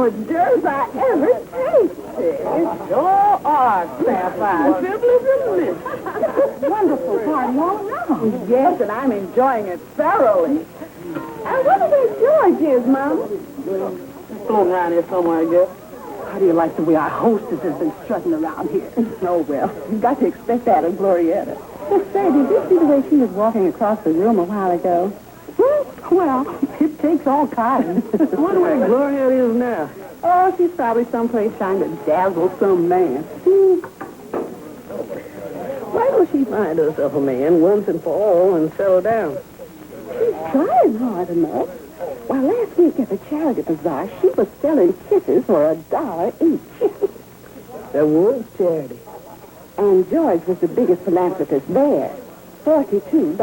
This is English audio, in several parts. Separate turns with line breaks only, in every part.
hors d'oeuvres I ever tasted.
You sure are, Sapphire. Simply delicious.
Wonderful party all around.
Yes, and I'm enjoying it thoroughly.
I wonder where George is, Mama.
Floating around here somewhere, I guess.
How do you like the way our hostess has been strutting around here?
Oh, well, you've got to expect that of Glorietta.
Say, did you see the way she was walking across the room a while ago?
Well, it takes all kinds. I wonder where Gloria is now.
Oh, she's probably someplace trying to dazzle some man.
Why don't she find herself a man once and for all and settle down?
She's trying hard enough. Why, last week at the charity bazaar, she was selling kisses for $1 each.
That was charity.
And George was the biggest philanthropist there. $42.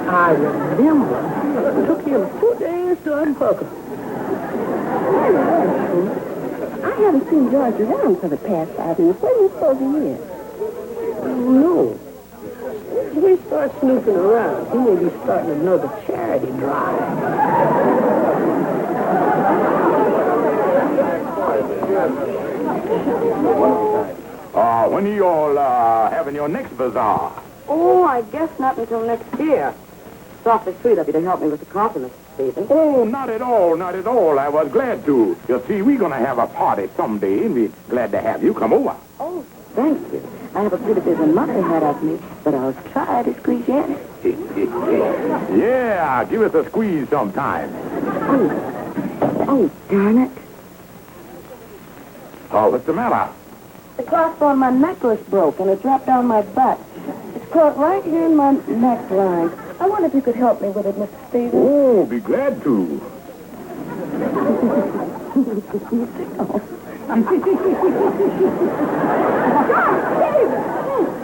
I remember. It took him 2 days to unbuckle.
I haven't seen George around for the past 5 minutes. Where do you suppose he is?
No. If we start snooping around, he may be starting another charity drive.
When are you all having your next bazaar?
Oh, I guess not until next year. It's awfully sweet of you to help me with the coffee, Mr. Stevens.
Oh, not at all, not at all. I was glad to. You see, we're going to have a party someday, and we're glad to have you come over.
Oh, thank you. I have a pretty busy month ahead of me, but I'll try to squeeze you in.
Yeah, give us a squeeze sometime.
Oh, darn it.
Oh, what's the matter?
The clasp on my necklace broke, and it dropped down my butt. It's caught right here in my neckline. I wonder if you could help me with it, Mr. Stevens.
Oh, be glad to.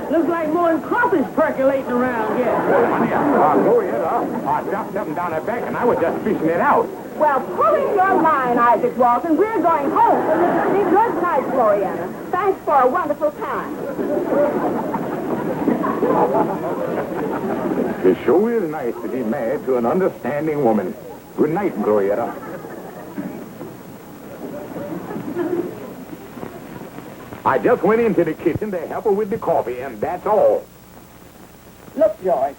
Looks like more than coffee's percolating around here.
Honey, Gloria, I dropped something down her back, and I was just fishing it out.
Well, pull in your line, Isaac Walton. We're going home. Be good night, Gloriana. Thanks for a wonderful time.
It sure is nice to be married to an understanding woman. Good night, Glorietta. I just went into the kitchen to help her with the coffee, and that's all.
Look, George,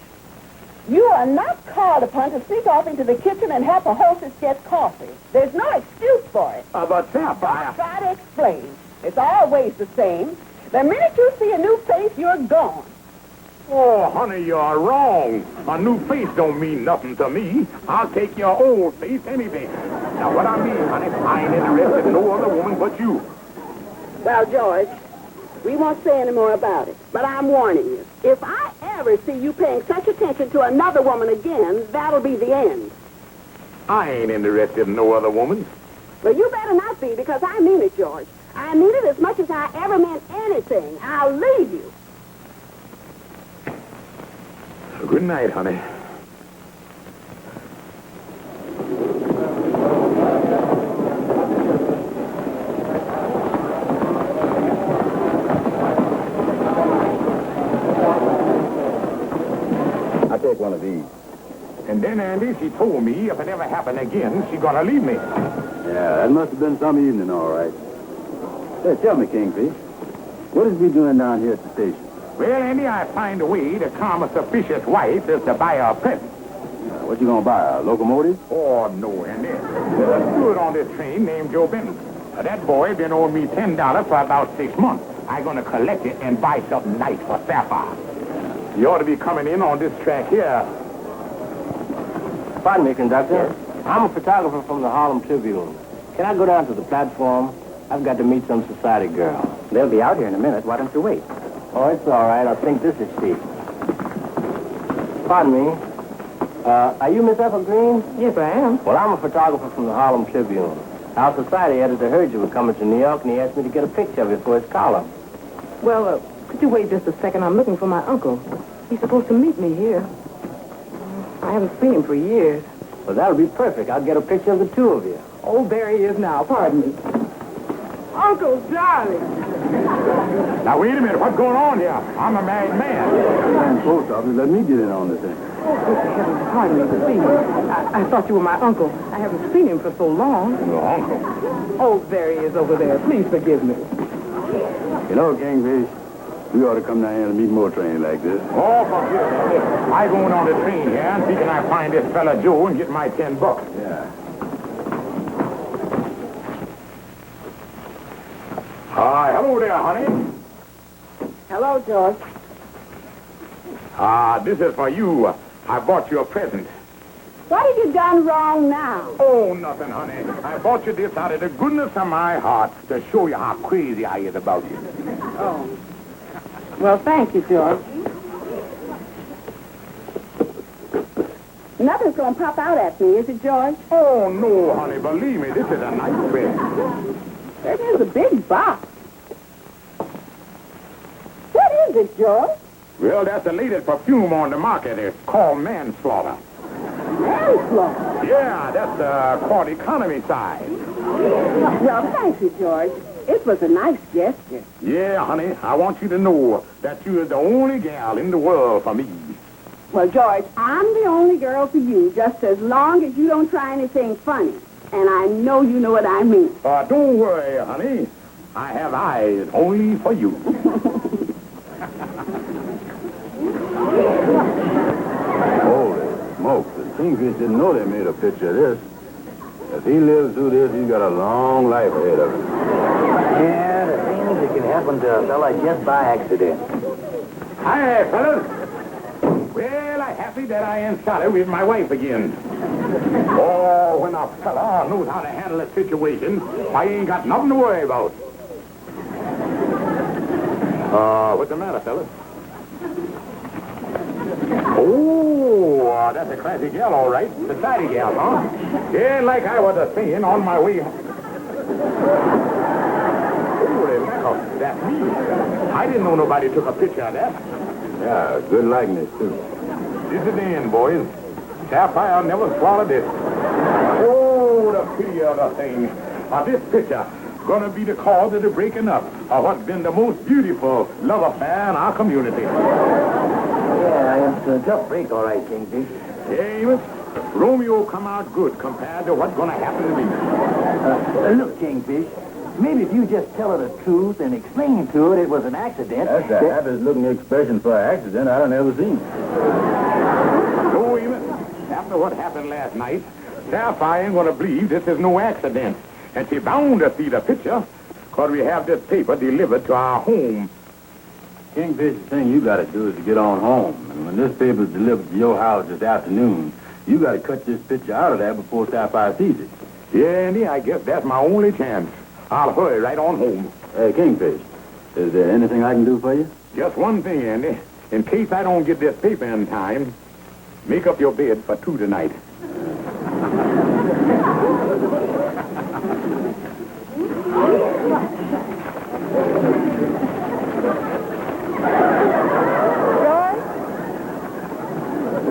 you are not called upon to sneak off into the kitchen and help a hostess get coffee. There's no excuse for it.
But Sapphire...
Try to explain. It's always the same. The minute you see a new face, you're gone.
Oh, honey, you're wrong. A new face don't mean nothing to me. I'll take your old face any day. Now, what I mean, honey, I ain't interested in no other woman but you.
Well, George, we won't say any more about it, but I'm warning you. If I ever see you paying such attention to another woman again, that'll be the end.
I ain't interested in no other woman.
Well, you better not be, because I mean it, George. I mean it as much as I ever meant anything. I'll leave you.
Good night, honey.
I'll take one of these.
And then, Andy, she told me if it ever happened again, she's gonna leave me.
Yeah, that must have been some evening, all right. Hey, tell me, Kingfish, what is we doing down here at the station?
Well, Andy, I find a way to calm a suspicious wife is to buy her a present.
What you gonna buy, a locomotive?
Oh, no, Andy. There's a steward on this train named Joe Benton. That boy been owing me $10 for about 6 months. I'm gonna collect it and buy something nice for Sapphire. You ought to be coming in on this track here.
Pardon me, conductor. I'm a photographer from the Harlem Tribune. Can I go down to the platform? I've got to meet some society girl.
They'll be out here in a minute. Why don't you wait?
Oh, it's all right. I think this is cheap. Pardon me. Are you Miss Ethel Green?
Yes, I am.
Well, I'm a photographer from the Harlem Tribune. Our society editor heard you were coming to New York, and he asked me to get a picture of you for his column.
Well, could you wait just a second? I'm looking for my uncle. He's supposed to meet me here. I haven't seen him for years.
Well, that'll be perfect. I'll get a picture of the two of you.
Oh, there he is now. Pardon me. Uncle Charlie.
Now, wait a minute. What's going on here? I'm a married man.
Man, post office, let me get in on this thing.
Mr. Heavens, pardon me, please. I thought you were my uncle. I haven't seen him for so long.
Your uncle?
Oh, there he is over there. Please forgive me.
You know, Kingfish, we ought to come down here and meet more trains like this.
Oh, forgive me. I going on the train here and see can I find this fella Joe and get my $10.
Yeah.
Hi, hello there, honey.
Hello, George.
This is for you. I bought you a present.
What have you done wrong now?
Oh, nothing, honey. I bought you this out of the goodness of my heart to show you how crazy I is about you.
Oh. Well, thank you, George. Nothing's going to pop out at me, is it, George?
Oh, no, honey. Believe me, this is a nice present.
That is a big box. What is it, George?
Well, that's the latest perfume on the market. It's called manslaughter.
Manslaughter.
Yeah, that's the called economy size.
Well, thank you, George. It was a nice gesture.
Yeah, honey, I want you to know that you are the only gal in the world for me.
Well, George, I'm the only girl for you, just as long as you don't try anything funny. And I know you know what I mean.
Don't worry, honey. I have eyes only for you.
Holy smokes. The Kingfish didn't know they made a picture of this. If he lives through this, he's got a long life ahead of him.
Yeah, the things that can happen to a fella just by accident.
Hi, fellas. Well, I'm happy that I am started with my wife again. Oh, when a fella knows how to handle a situation, I ain't got nothing to worry about. What's the matter, fellas? Oh, that's a classy gal, all right. Society gal, huh? Yeah, like I was saying on my way. Holy mackerel, that's me. I didn't know nobody took a picture of that.
Yeah, good likeness, too.
This is the end, boys. Sapphire never swallowed this. Oh, the pity of the thing. This picture gonna be the cause of the breaking up of what's been the most beautiful love affair in our community.
Yeah, it's a tough break, all right, Kingfish.
Hey, Amos, Romeo come out good compared to what's gonna happen to me.
Look, Kingfish, maybe if you just tell her the truth and explain to her it was an accident.
That's the happiest looking expression for an accident I done ever seen.
No, Amos, after what happened last night, Sapphire ain't gonna believe this is no accident. And she bound to see the picture, because we have this paper delivered to our home.
Kingfish, the thing you got to do is to get on home. And when this paper's delivered to your house this afternoon, you got to cut this picture out of there before Sapphire sees it.
Yeah, Andy, I guess that's my only chance. I'll hurry right on home.
Hey, Kingfish, is there anything I can do for you?
Just one thing, Andy. In case I don't get this paper in time, make up your bed for 2 tonight.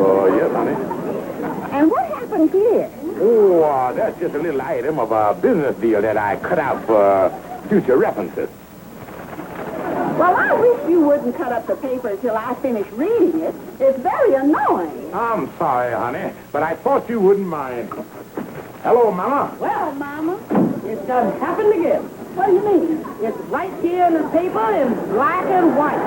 Oh, yes, honey.
And what happened here?
Oh, that's just a little item of a business deal that I cut out for future references.
Well, I wish you wouldn't cut up the paper until I finish reading it. It's very annoying.
I'm sorry, honey, but I thought you wouldn't mind. Hello, Mama.
Well, Mama, it's done happened again.
What do you mean?
It's right here in the paper in black and white.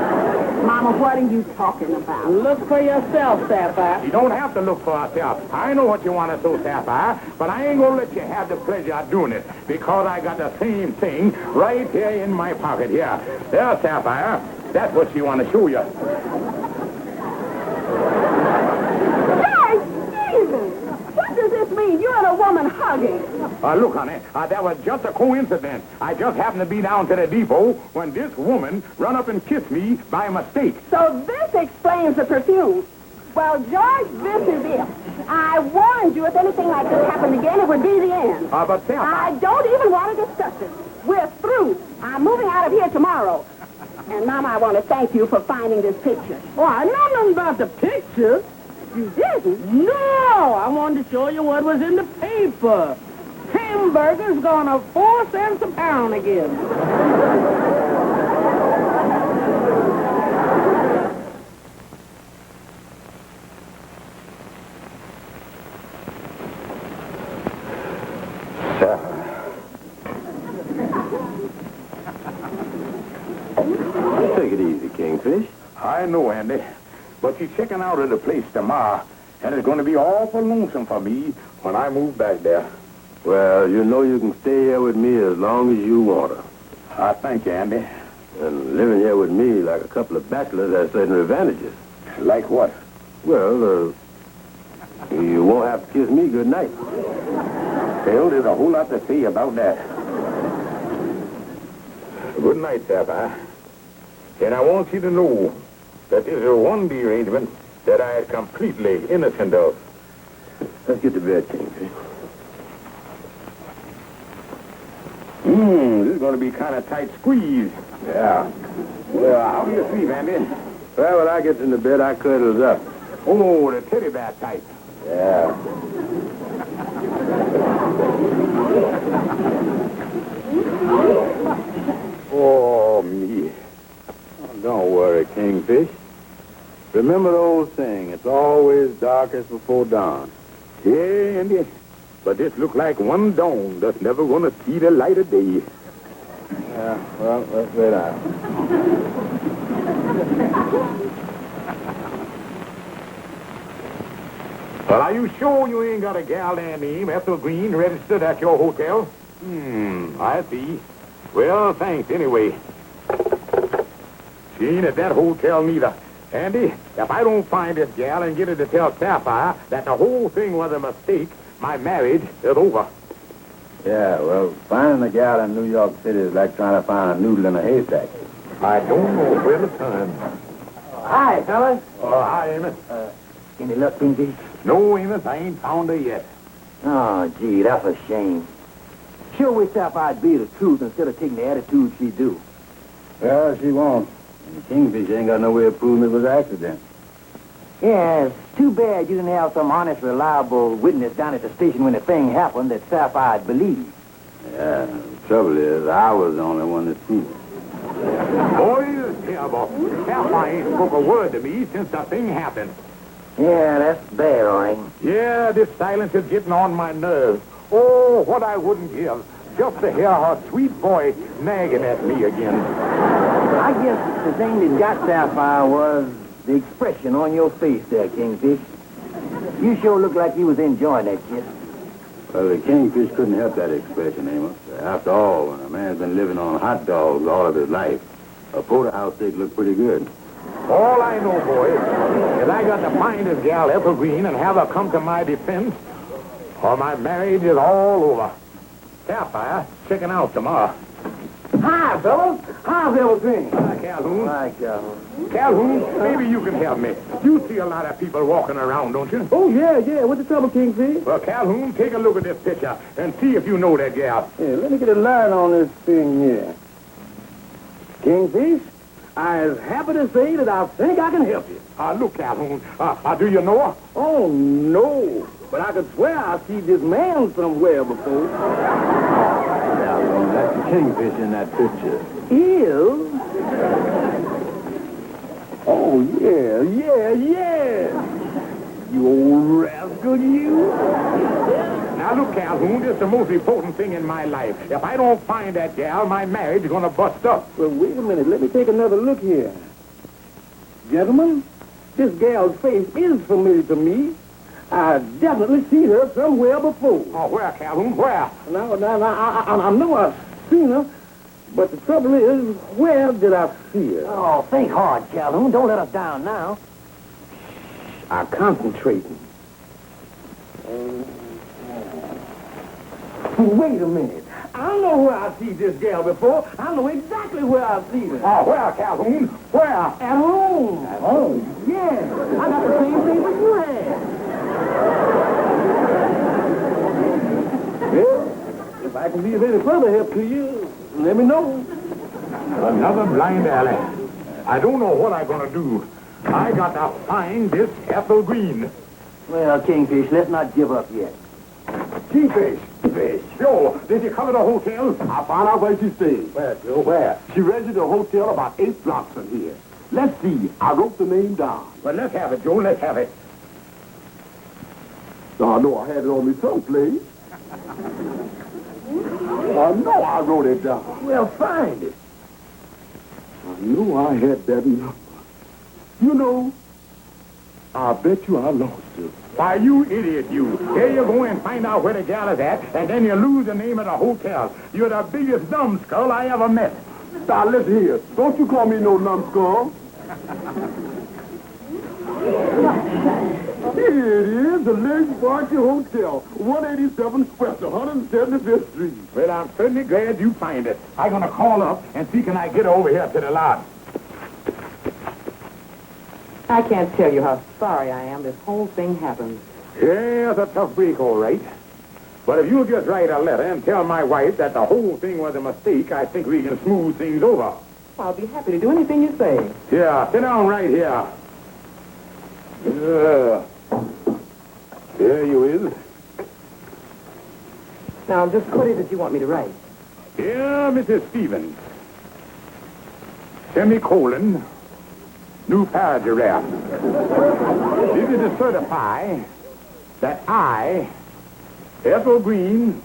Mama, what are you talking about?
Look for yourself, Sapphire.
You don't have to look for yourself. I know what you want to do, Sapphire, but I ain't going to let you have the pleasure of doing it because I got the same thing right here in my pocket here. There, Sapphire. That's what she want to show you.
Hey, Jesus! What does this mean? You and a woman hugging.
Look, honey, that was just a coincidence. I just happened to be down to the depot when this woman run up and kissed me by mistake.
So this explains the perfume. Well, George, this is it. I warned you if anything like this happened again, it would be the end.
But Sapphire...
I don't even want to discuss it. We're through. I'm moving out of here tomorrow. And, Mama, I want to thank you for finding this picture.
Oh, I know nothing about the picture.
You didn't?
No, I wanted to show you what was in the paper. Hamburgers gone up 4 cents a pound again.
easy, Kingfish.
I know, Andy. But she's checking out of the place tomorrow, and it's going to be awful lonesome for me when I move back there.
Well, you know you can stay here with me as long as you want to.
I thank you, Andy.
And living here with me like a couple of bachelors has certain advantages.
Like what?
Well, you won't have to kiss me good night.
Well, there's a whole lot to say about that. Good night, Sapphire. And I want you to know that this is one derangement that I am completely innocent of.
Let's get to bed, Kingfish.
This is going to be kind of tight squeeze.
Yeah.
Well, how do you sleep, Andy?
Well, when I get into bed, I cuddles up.
Oh, the teddy bear type.
Yeah. Oh, me. Oh, don't worry, Kingfish. Remember the old saying, it's always darkest before dawn.
Yeah, Andy. But this look like one dawn that's never going to see the light of day.
Yeah, well, let's lay down.
Well, are you sure you ain't got a gal named Ethel Green registered at your hotel? I see. Well, thanks anyway. She ain't at that hotel neither. Andy, if I don't find this gal and get her to tell Sapphire that the whole thing was a mistake, my marriage is over.
Yeah, well, finding a gal in New York City is like trying to find a noodle in a haystack.
I don't know where to turn.
Hi, fellas.
Hi, Amos.
Any luck, Kingfish?
No, Amos, I ain't found her yet.
Oh, gee, that's a shame. Sure wish I'd be the truth instead of taking the attitude she do.
Well, she won't. And Kingfish ain't got no way of proving it was an accident.
Yeah, it's too bad you didn't have some honest, reliable witness down at the station when the thing happened that Sapphire'd believe.
Yeah, the trouble is, I was the only one that seen it.
Boy, it's terrible. Sapphire ain't spoke a word to me since the thing happened.
Yeah, that's bad, all right.
Yeah, this silence is getting on my nerves. Oh, what I wouldn't give just to hear her sweet voice nagging at me again.
I guess the thing that got Sapphire was the expression on your face there, Kingfish. You sure look like you was enjoying that kiss.
Well, the Kingfish couldn't help that expression, Amos. After all, when a man's been living on hot dogs all of his life, a porterhouse steak looked pretty good.
All I know, boys, is I got to find this gal Ethel Green and have her come to my defense, or my marriage is all over. Sapphire checking out tomorrow.
Hi, fellas. How's everything?
Hi, Calhoun.
Hi, Calhoun.
Calhoun, maybe you can help me. You see a lot of people walking around, don't you?
Oh, yeah. What's the trouble, Kingfish?
Well, Calhoun, take a look at this picture and see if you know that gal.
Yeah, let me get a line on this thing here. Kingfish, I'm happy to say that I think I can help you.
Look, Calhoun, do you know her?
Oh, no. But I could swear I've seen this man somewhere before.
Now, that's the Kingfish in that picture.
Ew. Oh, yeah. You old rascal, you.
Now, look, Calhoun, this is the most important thing in my life. If I don't find that gal, my marriage is going to bust up.
Well, wait a minute. Let me take another look here. Gentlemen, this gal's face is familiar to me. I've definitely seen her somewhere before.
Oh, where, Calhoun? Where?
Now, I know I've seen her, but the trouble is, where did I see her?
Oh, think hard, Calhoun. Don't let us down now.
I'm concentrating. Wait a minute. I know where I see this gal before. I know exactly where I see her.
Oh, where, Calhoun? Where?
At home.
At home?
Yeah. I got the same thing that you had. Well, if I can be of any further help to you, let me know.
Another blind alley. I don't know what I'm going to do. I got to find this Ethel Green.
Well, Kingfish, let's not give up yet.
Kingfish. Joe, did you cover the hotel?
I found out where she stays.
Where, Joe? Where?
She rented a hotel about 8 blocks from here. Let's see. I wrote the name down.
Well, let's have it, Joe. Let's have it.
I know I had it on me someplace. I know I wrote it down.
Well, find it.
knew I had that number. You know, I bet you I lost it.
Why, you idiot, you. Here you go and find out where the gal is at, and then you lose the name of the hotel. You're the biggest numbskull I ever met.
Now, listen here. Don't you call me no numbskull. Here it is, the Lake Barkley Hotel, 187 West 175th Street.
Well, I'm certainly glad you find it. I'm going to call up and see can I get over here to the lodge.
I can't tell you how sorry I am this whole thing happened.
Yeah, it's a tough break, all right. But if you'll just write a letter and tell my wife that the whole thing was a mistake, I think we can smooth things over.
I'll be happy to do anything you say.
Yeah, sit down right here. There you is.
Now, just what is it you want me to write?
Dear Mrs. Stevens, semicolon, new paragraph. This is to certify that I, Ethel Green,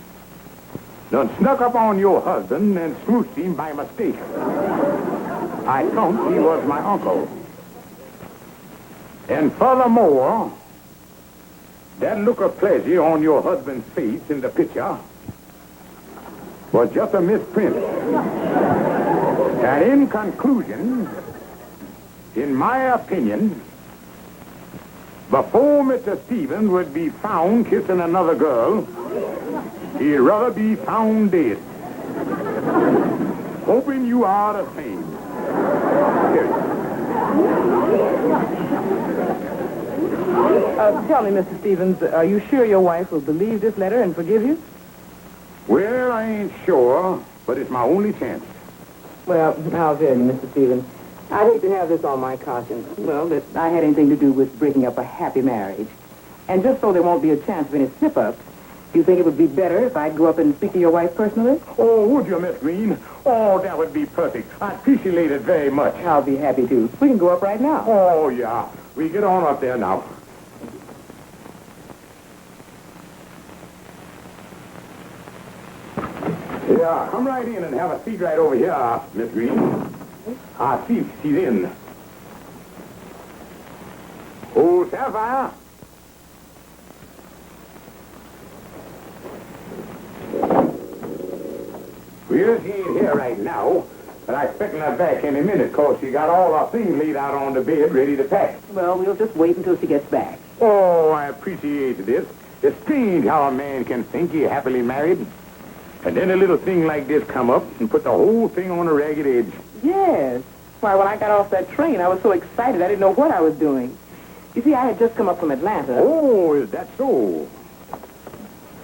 done snuck up on your husband and smooched him by mistake. I thought he was my uncle. And furthermore, that look of pleasure on your husband's face in the picture was just a misprint. And in conclusion, in my opinion, before Mr. Stevens would be found kissing another girl, he'd rather be found dead. Hoping you are the same.
Tell me, Mr. Stevens, are you sure your wife will believe this letter and forgive you?
Well, I ain't sure, but it's my only chance.
Well, I'll tell you, Mr. Stevens. I'd hate to have this on my conscience. Well, that I had anything to do with breaking up a happy marriage. And just so there won't be a chance of any slip-ups, do you think it would be better if I'd go up and speak to your wife personally?
Oh, would you, Miss Green? Oh, that would be perfect. I appreciate it very much.
I'll be happy to. We can go up right now.
Oh, yeah. We get on up there now. Yeah, come right in and have a seat right over here, Miss Green. See if she's in. Oh, Sapphire. Well, she ain't here right now, but I expecting her back any minute, 'cause she got all her things laid out on the bed ready to pack.
Well, we'll just wait until she gets back.
Oh, I appreciate this. It's strange how a man can think he's happily married, and then a little thing like this come up and put the whole thing on a ragged edge.
Yes. Why, when I got off that train, I was so excited I didn't know what I was doing. You see, I had just come up from Atlanta.
Oh, is that so?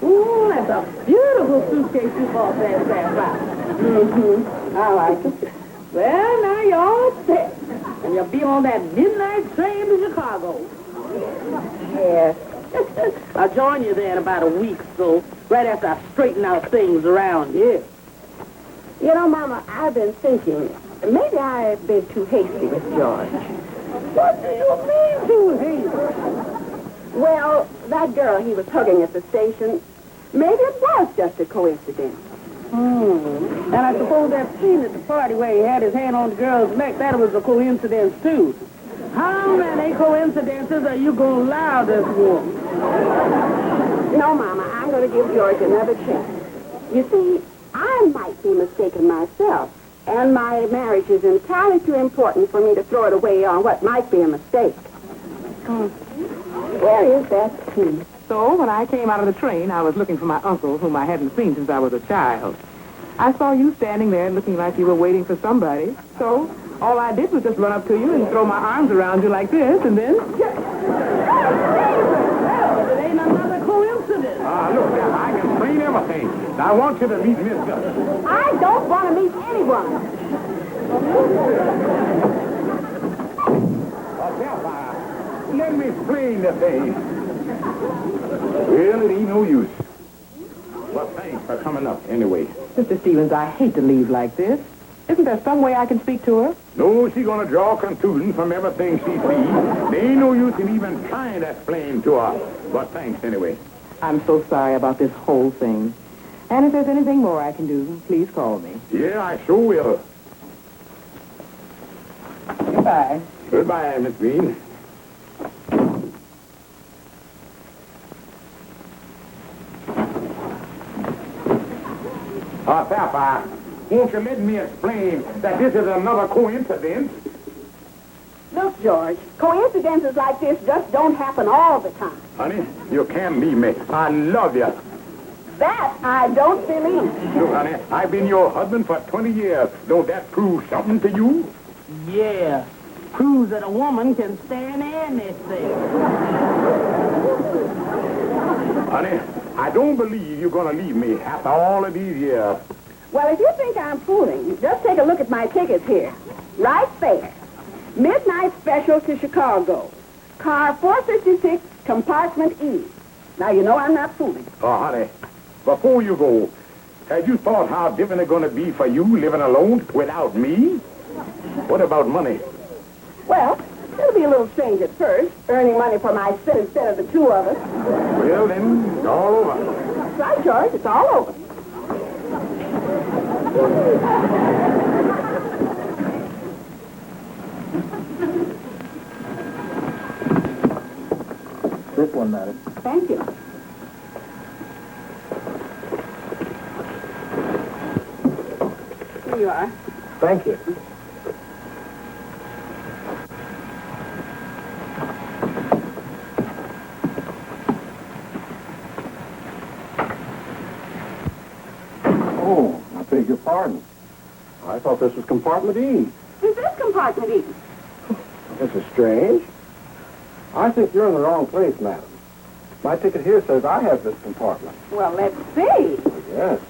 Ooh, that's a beautiful suitcase you bought there, Sapphire. Mm-hmm. I like it. Well, now you're all set. And you'll be on that midnight train to Chicago.
Yes.
I'll join you there in about a week or so, right after I straighten out things around here.
You know, Mama, I've been thinking, maybe I've been too hasty with George.
What do you mean too hasty?
Well, that girl he was hugging at the station, maybe it was just a coincidence.
And I suppose that scene at the party where he had his hand on the girl's neck, that was a coincidence, too. How many coincidences are you going to allow this woman?
No, Mama, I'm going to give George another chance. You see, I might be mistaken myself, and my marriage is entirely too important for me to throw it away on what might be a mistake. Where is that key?
So, when I came out of the train, I was looking for my uncle, whom I hadn't seen since I was a child. I saw you standing there looking like you were waiting for somebody. So, all I did was just run up to you and throw my arms around you like this, and then...
It ain't another coincidence.
Look, I can explain everything. Now, I want you to meet Miss Gus.
I don't want to meet anyone.
Sapphire, let me explain the thing. Well, it ain't no use. Well, thanks for coming up anyway.
Mr. Stevens, I hate to leave like this. Isn't there some way I can speak to her?
No, she's gonna draw conclusions from everything she sees. There ain't no use in even trying to explain to her. But thanks anyway.
I'm so sorry about this whole thing. And if there's anything more I can do, please call me.
Yeah, I sure will.
Goodbye.
Goodbye, Miss Green. Sapphire, won't you let me explain that this is another coincidence?
Look, George, coincidences like this just don't happen all the time.
Honey, you can't leave me. I love you.
That I don't believe.
Look, honey, I've been your husband for 20 years. Don't that prove something to you?
Yeah. Proves that a woman can stand anything.
Honey, I don't believe you're going to leave me after all of these years.
Well, if you think I'm fooling, just take a look at my tickets here. Right there. Midnight special to Chicago. Car 456, compartment E. Now, you know I'm not fooling.
Oh, honey, before you go, have you thought how different it's going to be for you living alone without me? What about money?
Well, it'll be a little strange at first, earning money for myself instead of the two of us.
Well, then, it's all over.
That's right, George. It's all over.
This one, madam.
Thank you. Here you are.
Thank you.
Oh, I beg your pardon. I thought this was compartment E.
Is this compartment E?
This is strange. I think you're in the wrong place, madam. My ticket here says I have this compartment.
Well, let's see.
Yes.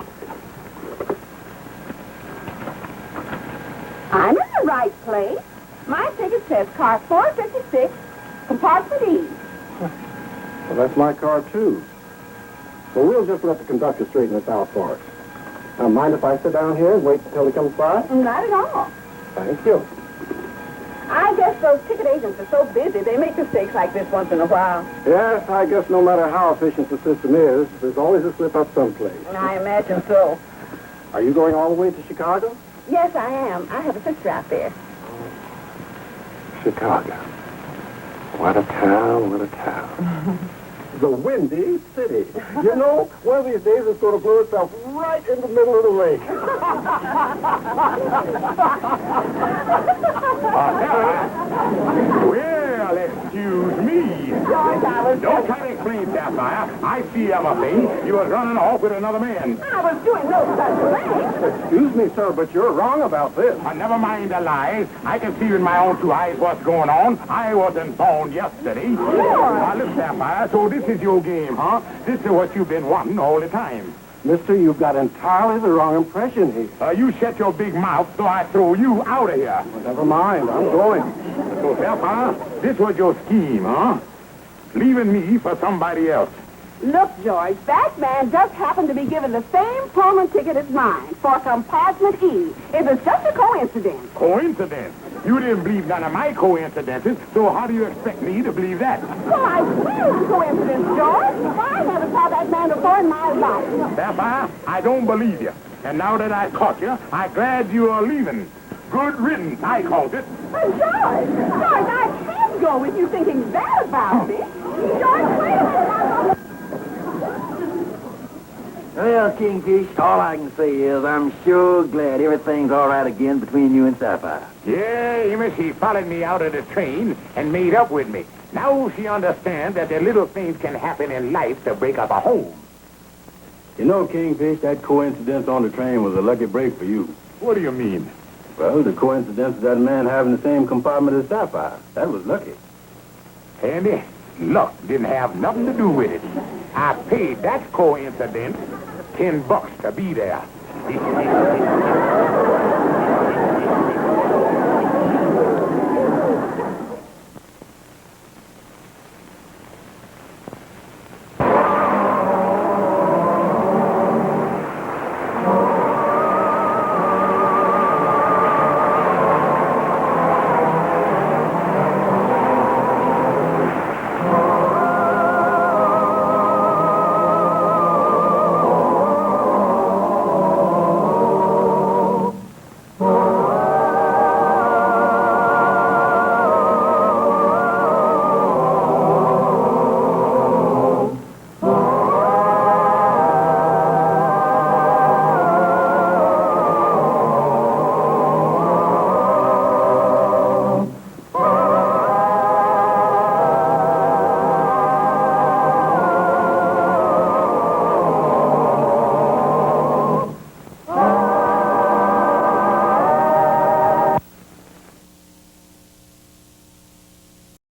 I'm in the right place. My ticket says car 456, compartment E.
Well, that's my car, too. Well, we'll just let the conductor straighten this out for us. Now, mind if I sit down here and wait until he comes by?
Not at all.
Thank you.
I guess those ticket agents are so busy, they make mistakes like this once in a while.
Yes, I guess no matter how efficient the system is, there's always a slip-up someplace.
I imagine so.
Are you going all the way to Chicago?
Yes, I am. I have a sister out there.
Chicago. What a town, what a town. The Windy City. You know, one of these days it's going to blow itself right in the middle of the lake.
Well, excuse me. Don't try to explain, Sapphire. I see everything. You were running off with another man.
I was doing no such thing.
Excuse me, sir, but you're wrong about this.
Never mind the lies. I can see with my own two eyes what's going on. I wasn't born yesterday. Now, look, Sapphire, so this is your game, huh? This is what you've been wanting all the time.
Mister, you've got entirely the wrong impression here.
You shut your big mouth so I throw you out of here.
Well, never mind, I'm going.
So, Sapphire, this was your scheme, huh? Leaving me for somebody else.
Look, George, that man just happened to be given the same Pullman ticket as mine for compartment E. It was just a coincidence.
Coincidence? You didn't believe none of my coincidences, so how do you expect me to believe that?
Well, I swear it's a coincidence, George. I never saw that man before in my life.
Sapphire, I don't believe you. And now that I caught you, I'm glad you are leaving. Good riddance, I called it.
But George, I can't go with you thinking that about me. George, wait a minute.
Well, Kingfish, all I can say is I'm sure glad everything's all right again between you and Sapphire.
Yeah, Amos, she followed me out of the train and made up with me. Now she understands that the little things can happen in life to break up a home.
You know, Kingfish, that coincidence on the train was a lucky break for you.
What do you mean?
Well, the coincidence of that man having the same compartment as Sapphire. That was lucky.
Andy, luck didn't have nothing to do with it. I paid that coincidence $10 to be there.